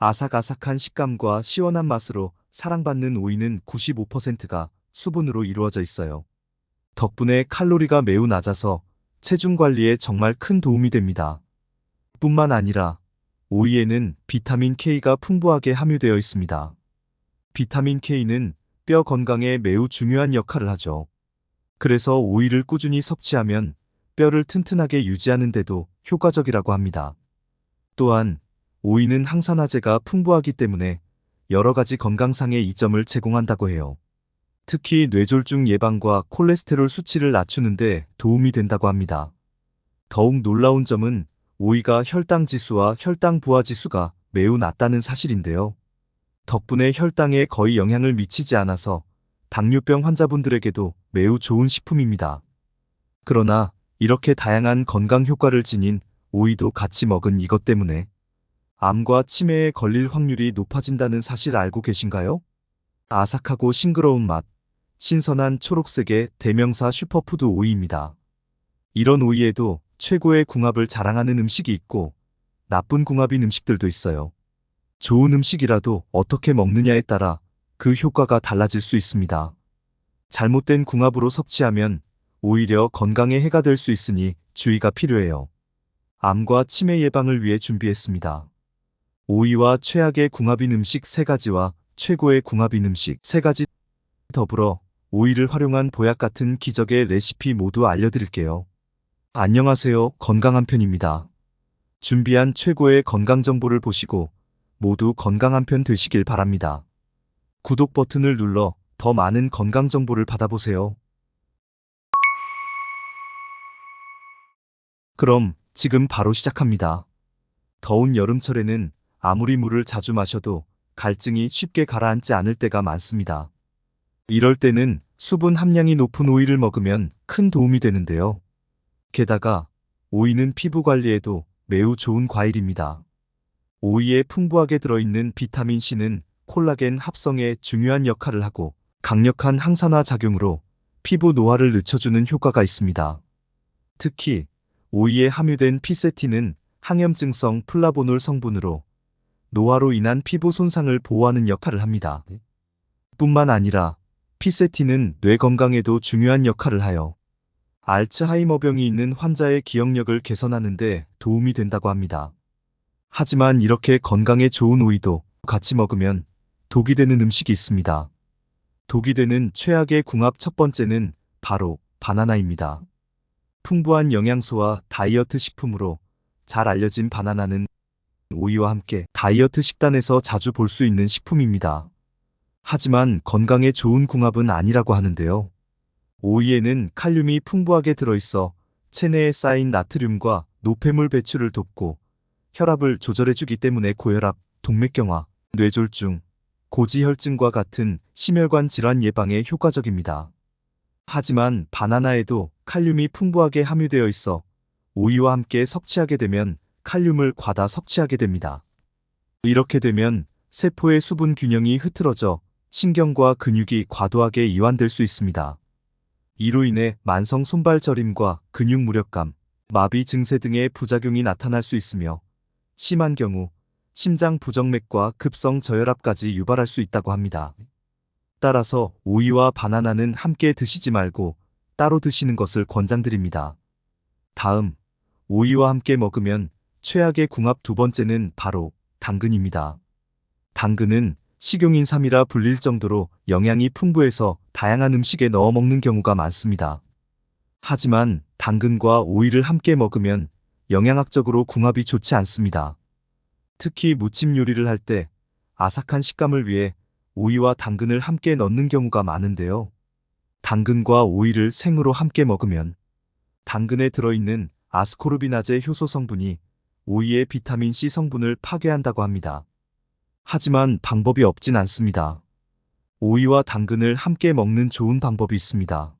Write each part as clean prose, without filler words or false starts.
아삭아삭한 식감과 시원한 맛으로 사랑받는 오이는 95%가 수분으로 이루어져 있어요. 덕분에 칼로리가 매우 낮아서 체중 관리에 정말 큰 도움이 됩니다. 뿐만 아니라 오이에는 비타민 K가 풍부하게 함유되어 있습니다. 비타민 K는 뼈 건강에 매우 중요한 역할을 하죠. 그래서 오이를 꾸준히 섭취하면 뼈를 튼튼하게 유지하는 데도 효과적이라고 합니다. 또한 오이는 항산화제가 풍부하기 때문에 여러 가지 건강상의 이점을 제공한다고 해요. 특히 뇌졸중 예방과 콜레스테롤 수치를 낮추는 데 도움이 된다고 합니다. 더욱 놀라운 점은 오이가 혈당 지수와 혈당 부하 지수가 매우 낮다는 사실인데요. 덕분에 혈당에 거의 영향을 미치지 않아서 당뇨병 환자분들에게도 매우 좋은 식품입니다. 그러나 이렇게 다양한 건강 효과를 지닌 오이도 같이 먹은 이것 때문에 암과 치매에 걸릴 확률이 높아진다는 사실 알고 계신가요? 아삭하고 싱그러운 맛, 신선한 초록색의 대명사 슈퍼푸드 오이입니다. 이런 오이에도 최고의 궁합을 자랑하는 음식이 있고 나쁜 궁합인 음식들도 있어요. 좋은 음식이라도 어떻게 먹느냐에 따라 그 효과가 달라질 수 있습니다. 잘못된 궁합으로 섭취하면 오히려 건강에 해가 될 수 있으니 주의가 필요해요. 암과 치매 예방을 위해 준비했습니다. 오이와 최악의 궁합인 음식 3가지와 최고의 궁합인 음식 3가지 더불어 오이를 활용한 보약 같은 기적의 레시피 모두 알려드릴게요. 안녕하세요. 건강한 편입니다. 준비한 최고의 건강 정보를 보시고 모두 건강한 편 되시길 바랍니다. 구독 버튼을 눌러 더 많은 건강 정보를 받아보세요. 그럼 지금 바로 시작합니다. 더운 여름철에는 아무리 물을 자주 마셔도 갈증이 쉽게 가라앉지 않을 때가 많습니다. 이럴 때는 수분 함량이 높은 오이를 먹으면 큰 도움이 되는데요. 게다가 오이는 피부 관리에도 매우 좋은 과일입니다. 오이에 풍부하게 들어있는 비타민 C는 콜라겐 합성에 중요한 역할을 하고 강력한 항산화 작용으로 피부 노화를 늦춰주는 효과가 있습니다. 특히 오이에 함유된 피세틴은 항염증성 플라보놀 성분으로 노화로 인한 피부 손상을 보호하는 역할을 합니다. 뿐만 아니라 피세틴은 뇌 건강에도 중요한 역할을 하여 알츠하이머병이 있는 환자의 기억력을 개선하는 데 도움이 된다고 합니다. 하지만 이렇게 건강에 좋은 오이도 같이 먹으면 독이 되는 음식이 있습니다. 독이 되는 최악의 궁합 첫 번째는 바로 바나나입니다. 풍부한 영양소와 다이어트 식품으로 잘 알려진 바나나는 오이와 함께 다이어트 식단에서 자주 볼 수 있는 식품입니다. 하지만 건강에 좋은 궁합은 아니라고 하는데요. 오이에는 칼륨이 풍부하게 들어있어 체내에 쌓인 나트륨과 노폐물 배출을 돕고 혈압을 조절해주기 때문에 고혈압, 동맥경화, 뇌졸중, 고지혈증과 같은 심혈관 질환 예방에 효과적입니다. 하지만 바나나에도 칼륨이 풍부하게 함유되어 있어 오이와 함께 섭취하게 되면 칼륨을 과다 섭취하게 됩니다. 이렇게 되면 세포의 수분 균형이 흐트러져 신경과 근육이 과도하게 이완될 수 있습니다. 이로 인해 만성 손발 저림과 근육 무력감, 마비 증세 등의 부작용이 나타날 수 있으며 심한 경우 심장 부정맥과 급성 저혈압까지 유발할 수 있다고 합니다. 따라서 오이와 바나나는 함께 드시지 말고 따로 드시는 것을 권장드립니다. 다음, 오이와 함께 먹으면 최악의 궁합 두 번째는 바로 당근입니다. 당근은 식용인삼이라 불릴 정도로 영양이 풍부해서 다양한 음식에 넣어 먹는 경우가 많습니다. 하지만 당근과 오이를 함께 먹으면 영양학적으로 궁합이 좋지 않습니다. 특히 무침 요리를 할 때 아삭한 식감을 위해 오이와 당근을 함께 넣는 경우가 많은데요. 당근과 오이를 생으로 함께 먹으면 당근에 들어있는 아스코르비나제 효소 성분이 오이의 비타민 C 성분을 파괴한다고 합니다. 하지만 방법이 없진 않습니다. 오이와 당근을 함께 먹는 좋은 방법이 있습니다.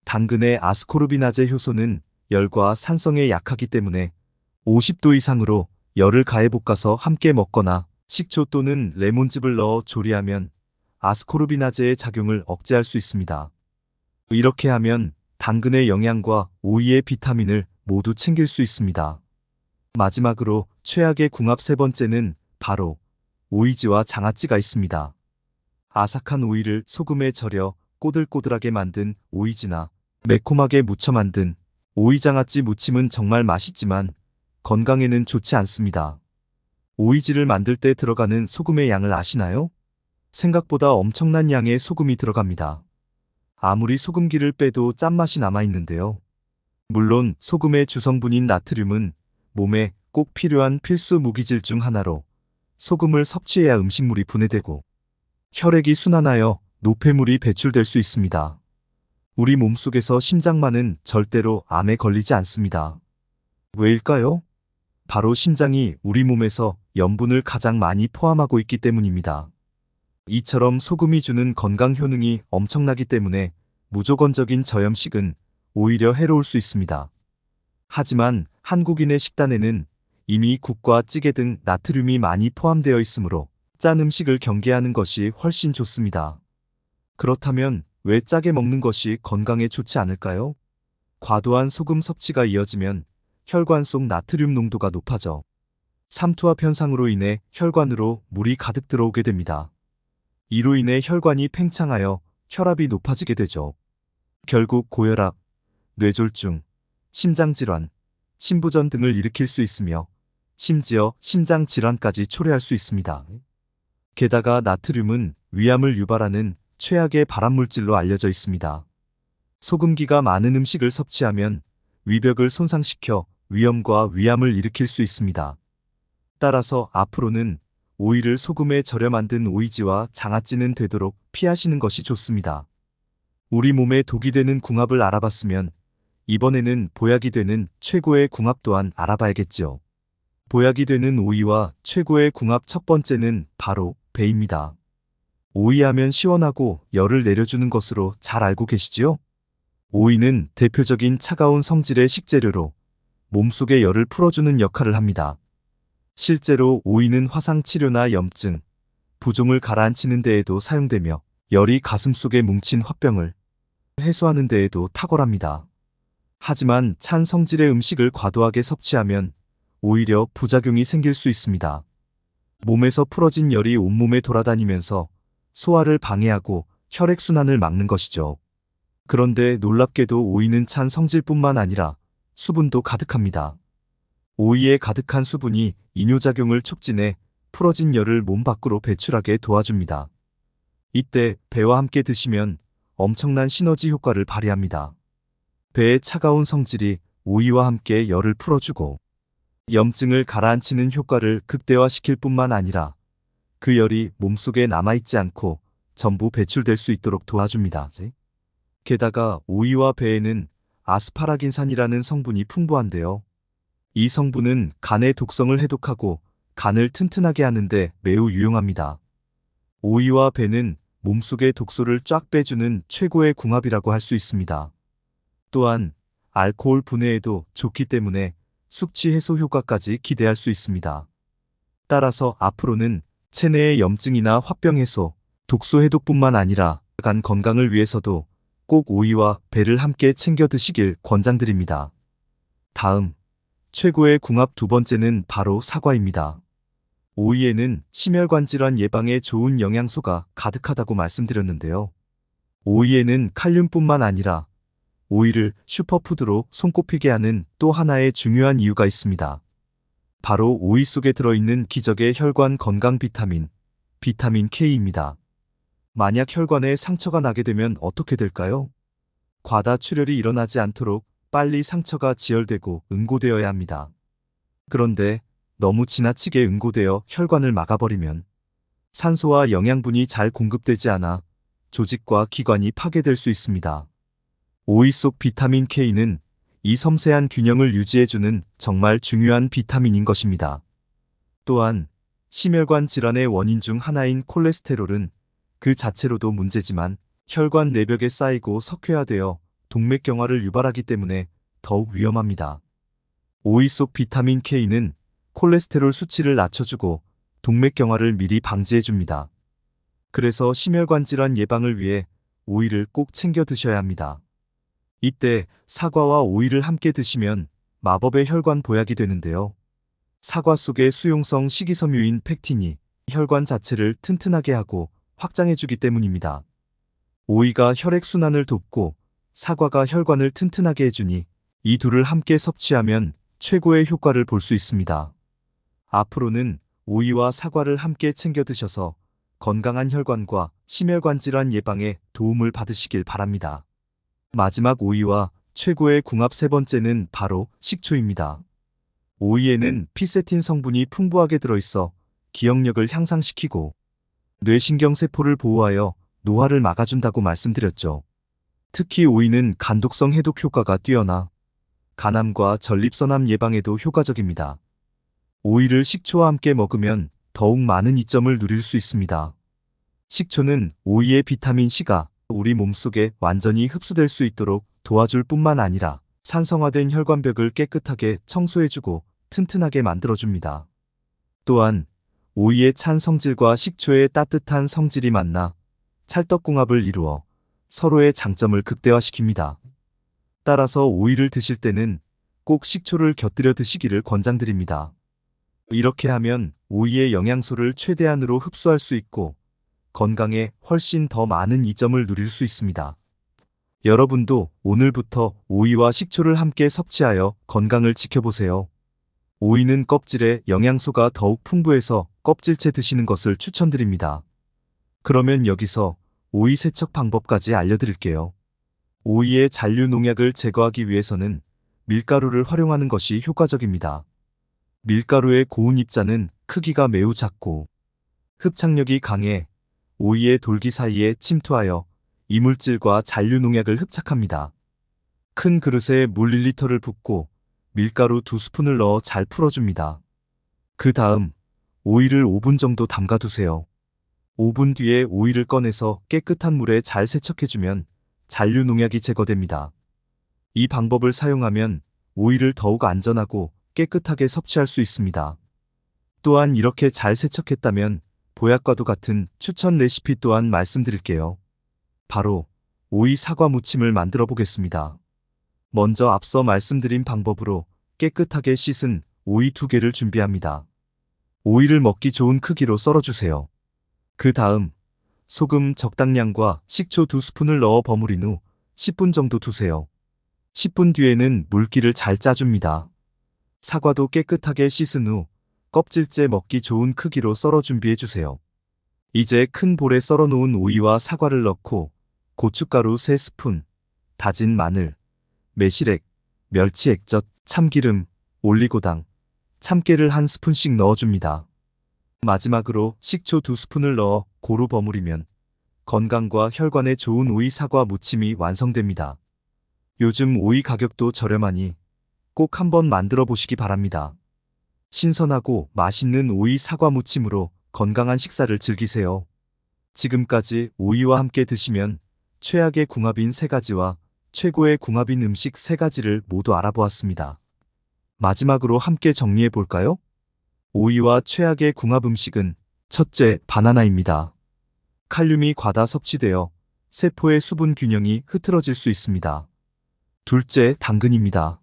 당근의 아스코르비나제 효소는 열과 산성에 약하기 때문에 50도 이상으로 열을 가해 볶아서 함께 먹거나 식초 또는 레몬즙을 넣어 조리하면 아스코르비나제의 작용을 억제할 수 있습니다. 이렇게 하면 당근의 영양과 오이의 비타민을 모두 챙길 수 있습니다. 마지막으로 최악의 궁합 세 번째는 바로 오이지와 장아찌가 있습니다. 아삭한 오이를 소금에 절여 꼬들꼬들하게 만든 오이지나 매콤하게 무쳐 만든 오이장아찌 무침은 정말 맛있지만 건강에는 좋지 않습니다. 오이지를 만들 때 들어가는 소금의 양을 아시나요? 생각보다 엄청난 양의 소금이 들어갑니다. 아무리 소금기를 빼도 짠맛이 남아있는데요. 물론 소금의 주성분인 나트륨은 몸에 꼭 필요한 필수 무기질 중 하나로 소금을 섭취해야 음식물이 분해되고 혈액이 순환하여 노폐물이 배출될 수 있습니다. 우리 몸속에서 심장만은 절대로 암에 걸리지 않습니다. 왜일까요? 바로 심장이 우리 몸에서 염분을 가장 많이 포함하고 있기 때문입니다. 이처럼 소금이 주는 건강 효능이 엄청나기 때문에 무조건적인 저염식은 오히려 해로울 수 있습니다. 하지만 한국인의 식단에는 이미 국과 찌개 등 나트륨이 많이 포함되어 있으므로 짠 음식을 경계하는 것이 훨씬 좋습니다. 그렇다면 왜 짜게 먹는 것이 건강에 좋지 않을까요? 과도한 소금 섭취가 이어지면 혈관 속 나트륨 농도가 높아져 삼투압 현상으로 인해 혈관으로 물이 가득 들어오게 됩니다. 이로 인해 혈관이 팽창하여 혈압이 높아지게 되죠. 결국 고혈압, 뇌졸중, 심장질환, 심부전 등을 일으킬 수 있으며 심지어 심장질환까지 초래할 수 있습니다. 게다가 나트륨은 위암을 유발하는 최악의 발암물질로 알려져 있습니다. 소금기가 많은 음식을 섭취하면 위벽을 손상시켜 위염과 위암을 일으킬 수 있습니다. 따라서 앞으로는 오이를 소금에 절여 만든 오이지와 장아찌는 되도록 피하시는 것이 좋습니다. 우리 몸에 독이 되는 궁합을 알아봤으면 이번에는 보약이 되는 최고의 궁합 또한 알아봐야겠지요. 보약이 되는 오이와 최고의 궁합 첫 번째는 바로 배입니다. 오이하면 시원하고 열을 내려주는 것으로 잘 알고 계시지요? 오이는 대표적인 차가운 성질의 식재료로 몸속의 열을 풀어주는 역할을 합니다. 실제로 오이는 화상치료나 염증, 부종을 가라앉히는 데에도 사용되며 열이 가슴속에 뭉친 화병을 해소하는 데에도 탁월합니다. 하지만 찬 성질의 음식을 과도하게 섭취하면 오히려 부작용이 생길 수 있습니다. 몸에서 풀어진 열이 온몸에 돌아다니면서 소화를 방해하고 혈액순환을 막는 것이죠. 그런데 놀랍게도 오이는 찬 성질뿐만 아니라 수분도 가득합니다. 오이에 가득한 수분이 이뇨작용을 촉진해 풀어진 열을 몸 밖으로 배출하게 도와줍니다. 이때 배와 함께 드시면 엄청난 시너지 효과를 발휘합니다. 배의 차가운 성질이 오이와 함께 열을 풀어주고 염증을 가라앉히는 효과를 극대화시킬 뿐만 아니라 그 열이 몸속에 남아있지 않고 전부 배출될 수 있도록 도와줍니다. 게다가 오이와 배에는 아스파라긴산이라는 성분이 풍부한데요. 이 성분은 간의 독성을 해독하고 간을 튼튼하게 하는데 매우 유용합니다. 오이와 배는 몸속의 독소를 쫙 빼주는 최고의 궁합이라고 할 수 있습니다. 또한 알코올 분해에도 좋기 때문에 숙취 해소 효과까지 기대할 수 있습니다. 따라서 앞으로는 체내의 염증이나 화병 해소, 독소 해독뿐만 아니라 간 건강을 위해서도 꼭 오이와 배를 함께 챙겨 드시길 권장드립니다. 다음, 최고의 궁합 두 번째는 바로 사과입니다. 오이에는 심혈관 질환 예방에 좋은 영양소가 가득하다고 말씀드렸는데요. 오이에는 칼륨뿐만 아니라 오이를 슈퍼푸드로 손꼽히게 하는 또 하나의 중요한 이유가 있습니다. 바로 오이 속에 들어있는 기적의 혈관 건강 비타민, 비타민 K입니다. 만약 혈관에 상처가 나게 되면 어떻게 될까요? 과다 출혈이 일어나지 않도록 빨리 상처가 지혈되고 응고되어야 합니다. 그런데 너무 지나치게 응고되어 혈관을 막아버리면 산소와 영양분이 잘 공급되지 않아 조직과 기관이 파괴될 수 있습니다. 오이 속 비타민 K는 이 섬세한 균형을 유지해주는 정말 중요한 비타민인 것입니다. 또한 심혈관 질환의 원인 중 하나인 콜레스테롤은 그 자체로도 문제지만 혈관 내벽에 쌓이고 석회화되어 동맥경화를 유발하기 때문에 더욱 위험합니다. 오이 속 비타민 K는 콜레스테롤 수치를 낮춰주고 동맥경화를 미리 방지해줍니다. 그래서 심혈관 질환 예방을 위해 오이를 꼭 챙겨 드셔야 합니다. 이때 사과와 오이를 함께 드시면 마법의 혈관 보약이 되는데요. 사과 속의 수용성 식이섬유인 팩틴이 혈관 자체를 튼튼하게 하고 확장해주기 때문입니다. 오이가 혈액순환을 돕고 사과가 혈관을 튼튼하게 해주니 이 둘을 함께 섭취하면 최고의 효과를 볼 수 있습니다. 앞으로는 오이와 사과를 함께 챙겨 드셔서 건강한 혈관과 심혈관 질환 예방에 도움을 받으시길 바랍니다. 마지막 오이와 최고의 궁합 세 번째는 바로 식초입니다. 오이에는 피세틴 성분이 풍부하게 들어있어 기억력을 향상시키고 뇌신경세포를 보호하여 노화를 막아준다고 말씀드렸죠. 특히 오이는 간독성 해독 효과가 뛰어나 간암과 전립선암 예방에도 효과적입니다. 오이를 식초와 함께 먹으면 더욱 많은 이점을 누릴 수 있습니다. 식초는 오이의 비타민 C가 우리 몸속에 완전히 흡수될 수 있도록 도와줄 뿐만 아니라 산성화된 혈관벽을 깨끗하게 청소해주고 튼튼하게 만들어줍니다. 또한 오이의 찬 성질과 식초의 따뜻한 성질이 만나 찰떡궁합을 이루어 서로의 장점을 극대화시킵니다. 따라서 오이를 드실 때는 꼭 식초를 곁들여 드시기를 권장드립니다. 이렇게 하면 오이의 영양소를 최대한으로 흡수할 수 있고 건강에 훨씬 더 많은 이점을 누릴 수 있습니다. 여러분도 오늘부터 오이와 식초를 함께 섭취하여 건강을 지켜보세요. 오이는 껍질에 영양소가 더욱 풍부해서 껍질째 드시는 것을 추천드립니다. 그러면 여기서 오이 세척 방법까지 알려드릴게요. 오이의 잔류 농약을 제거하기 위해서는 밀가루를 활용하는 것이 효과적입니다. 밀가루의 고운 입자는 크기가 매우 작고 흡착력이 강해 오이의 돌기 사이에 침투하여 이물질과 잔류 농약을 흡착합니다. 큰 그릇에 물 1리터를 붓고 밀가루 2스푼을 넣어 잘 풀어줍니다. 그 다음 오이를 5분 정도 담가두세요. 5분 뒤에 오이를 꺼내서 깨끗한 물에 잘 세척해주면 잔류 농약이 제거됩니다. 이 방법을 사용하면 오이를 더욱 안전하고 깨끗하게 섭취할 수 있습니다. 또한 이렇게 잘 세척했다면 보약과도 같은 추천 레시피 또한 말씀드릴게요. 바로 오이 사과 무침을 만들어 보겠습니다. 먼저 앞서 말씀드린 방법으로 깨끗하게 씻은 오이 2개를 준비합니다. 오이를 먹기 좋은 크기로 썰어주세요. 그 다음 소금 적당량과 식초 2스푼을 넣어 버무린 후 10분 정도 두세요. 10분 뒤에는 물기를 잘 짜줍니다. 사과도 깨끗하게 씻은 후 껍질째 먹기 좋은 크기로 썰어 준비해주세요. 이제 큰 볼에 썰어 놓은 오이와 사과를 넣고 고춧가루 3스푼, 다진 마늘, 매실액, 멸치 액젓, 참기름, 올리고당, 참깨를 1스푼씩 넣어줍니다. 마지막으로 식초 2스푼을 넣어 고루 버무리면 건강과 혈관에 좋은 오이 사과 무침이 완성됩니다. 요즘 오이 가격도 저렴하니 꼭 한번 만들어 보시기 바랍니다. 신선하고 맛있는 오이 사과 무침으로 건강한 식사를 즐기세요. 지금까지 오이와 함께 드시면 최악의 궁합인 3가지와 최고의 궁합인 음식 3가지를 모두 알아보았습니다. 마지막으로 함께 정리해 볼까요? 오이와 최악의 궁합 음식은 첫째, 바나나입니다. 칼륨이 과다 섭취되어 세포의 수분 균형이 흐트러질 수 있습니다. 둘째, 당근입니다.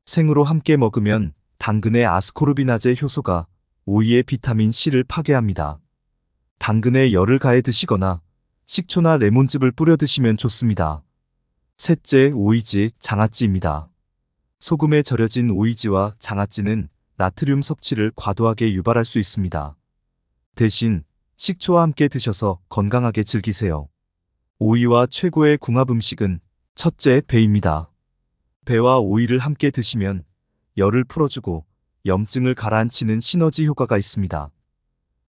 생으로 함께 먹으면 당근의 아스코르비나제 효소가 오이의 비타민 C를 파괴합니다. 당근에 열을 가해 드시거나 식초나 레몬즙을 뿌려 드시면 좋습니다. 셋째, 오이지, 장아찌입니다. 소금에 절여진 오이지와 장아찌는 나트륨 섭취를 과도하게 유발할 수 있습니다. 대신 식초와 함께 드셔서 건강하게 즐기세요. 오이와 최고의 궁합 음식은 첫째, 배입니다. 배와 오이를 함께 드시면 열을 풀어주고 염증을 가라앉히는 시너지 효과가 있습니다.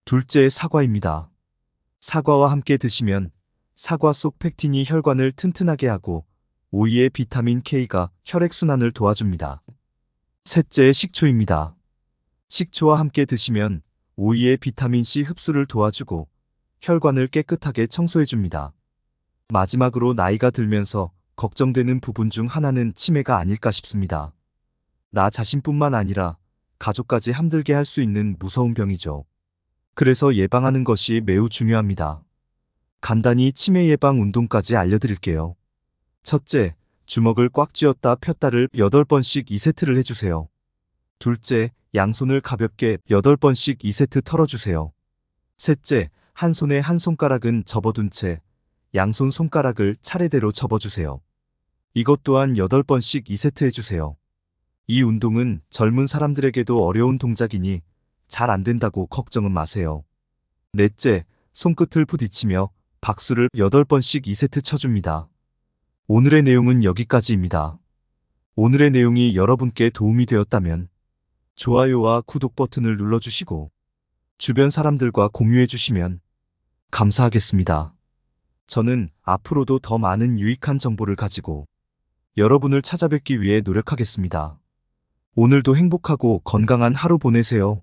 둘째, 사과입니다. 사과와 함께 드시면 사과 속 펙틴이 혈관을 튼튼하게 하고 오이의 비타민 K가 혈액순환을 도와줍니다. 셋째, 식초입니다. 식초와 함께 드시면 오이의 비타민 C 흡수를 도와주고 혈관을 깨끗하게 청소해줍니다. 마지막으로 나이가 들면서 걱정되는 부분 중 하나는 치매가 아닐까 싶습니다. 나 자신뿐만 아니라 가족까지 힘들게 할 수 있는 무서운 병이죠. 그래서 예방하는 것이 매우 중요합니다. 간단히 치매 예방 운동까지 알려드릴게요. 첫째, 주먹을 꽉 쥐었다 폈다를 8번씩 2세트를 해주세요. 둘째, 양손을 가볍게 8번씩 2세트 털어주세요. 셋째, 한 손에 한 손가락은 접어둔 채 양손 손가락을 차례대로 접어주세요. 이것 또한 8번씩 2세트 해주세요. 이 운동은 젊은 사람들에게도 어려운 동작이니 잘 안 된다고 걱정은 마세요. 넷째, 손끝을 부딪히며 박수를 8번씩 2세트 쳐줍니다. 오늘의 내용은 여기까지입니다. 오늘의 내용이 여러분께 도움이 되었다면 좋아요와 구독 버튼을 눌러주시고 주변 사람들과 공유해 주시면 감사하겠습니다. 저는 앞으로도 더 많은 유익한 정보를 가지고 여러분을 찾아뵙기 위해 노력하겠습니다. 오늘도 행복하고 건강한 하루 보내세요.